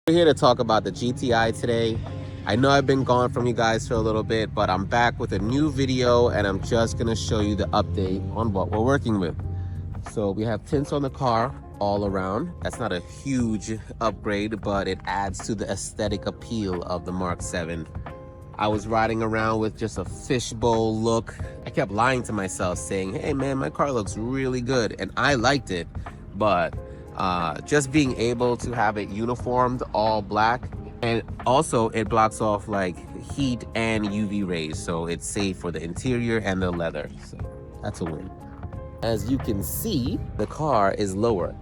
We're here to talk about the GTI today. I know I've been gone from you guys for a little bit, but I'm back with a new video and I'm just gonna show you the update on what we're working with. So we have tints on the car all around. That's not a huge upgrade, but it adds to the aesthetic appeal of the Mk7. I was riding around with just a fishbowl look. I kept lying to myself saying, hey man, my car looks really good, and I liked it, but just being able to have it uniformed all black, and also it blocks off like heat and UV rays, so it's safe for the interior and the leather, so that's a win. As you can see, the car is lower,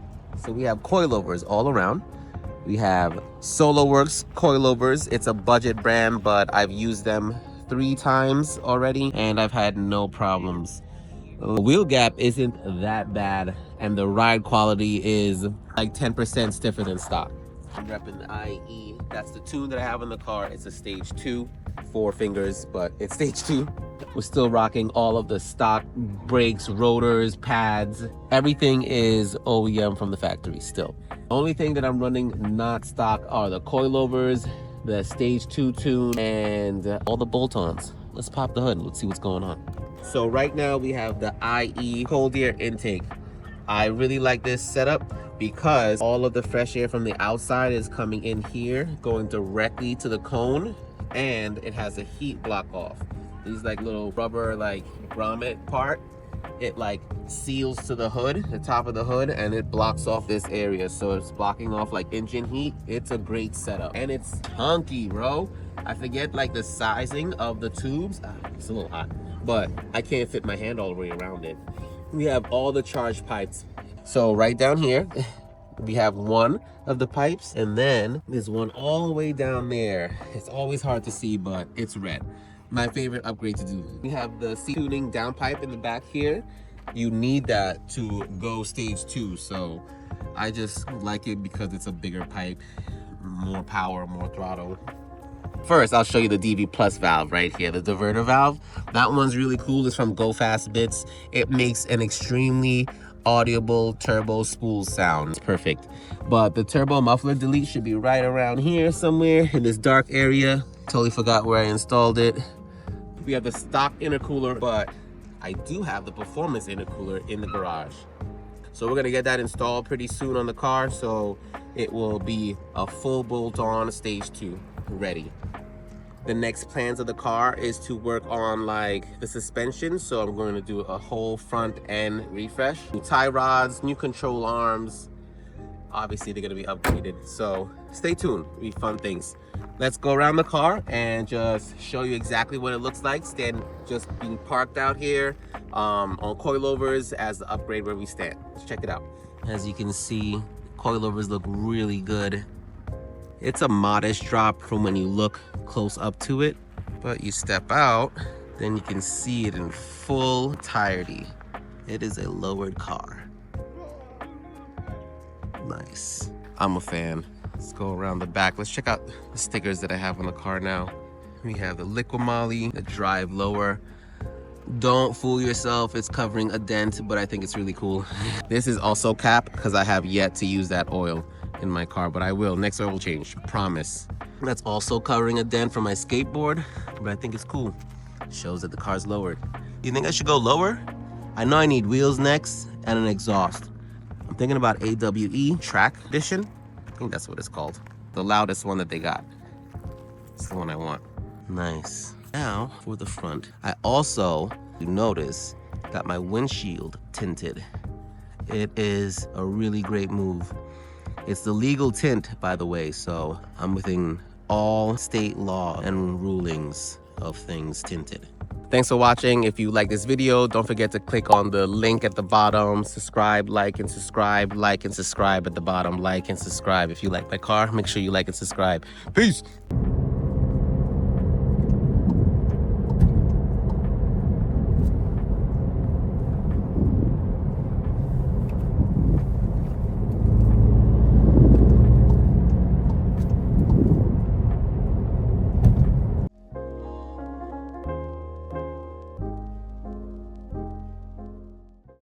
so we have coilovers all around. We have Solowerks coilovers. It's a budget brand, but I've used them 3 times already and I've had no problems. The wheel gap isn't that bad, and the ride quality is like 10% stiffer than stock. I'm repping the IE. That's the tune that I have in the car. It's a stage 2, 4 fingers, but it's stage 2. We're still rocking all of the stock brakes, rotors, pads. Everything is OEM from the factory still. The only thing that I'm running not stock are the coilovers, the stage 2 tune, and all the bolt-ons. Let's pop the hood. Let's see what's going on. So right now we have the IE cold air intake. I really like this setup because all of the fresh air from the outside is coming in here, going directly to the cone, and it has a heat block off. These like little rubber like grommet part, it like seals to the hood, the top of the hood, and it blocks off this area, so it's blocking off like engine heat. It's a great setup, and it's hunky, bro. I forget like the sizing of the tubes. It's a little hot, but I can't fit my hand all the way around it. We have all the charge pipes. So right down here, we have one of the pipes, and then there's one all the way down there. It's always hard to see, but it's red. My favorite upgrade to do. We have the seat tuning downpipe in the back here. You need that to go stage 2, so I just like it because it's a bigger pipe, more power, more throttle. First, I'll show you the DV Plus valve right here, the diverter valve. That one's really cool. It's from Go Fast Bits. It makes an extremely audible turbo spool sound. It's perfect. But the turbo muffler delete should be right around here somewhere in this dark area. Totally forgot where I installed it. We have the stock intercooler, but I do have the performance intercooler in the garage. So we're gonna get that installed pretty soon on the car, so it will be a full bolt-on stage 2 ready. The next plans of the car is to work on like the suspension, so I'm going to do a whole front end refresh. New tie rods, new control arms. Obviously they're going to be upgraded, so stay tuned. Be fun things. Let's go around the car and just show you exactly what it looks like. Just being parked out here on coilovers as the upgrade where we stand. Let's check it out. As you can see, coilovers look really good. It's a modest drop from when you look close up to it, but you step out, then you can see it in full entirety. It is a lowered car. Nice. I'm a fan. Let's go around the back. Let's check out the stickers that I have on the car now. We have the liquid moly, the drive lower. Don't fool yourself, it's covering a dent, but I think it's really cool. This is also cap because I have yet to use that oil in my car, but I will. Next oil change, promise. That's also covering a dent from my skateboard, but I think it's cool. Shows that the car's lowered. You think I should go lower? I know I need wheels next and an exhaust. I'm thinking about AWE Track Edition. I think that's what it's called. The loudest one that they got. It's the one I want. Nice. Now for the front. I also, you notice, got my windshield tinted. It is a really great move. It's the legal tint, by the way, so I'm within all state law and rulings of things tinted. Thanks for watching. If you like this video, don't forget to click on the link at the bottom. Subscribe, like, and subscribe. Like and subscribe at the bottom. Like and subscribe. If you like my car, make sure you like and subscribe. Peace.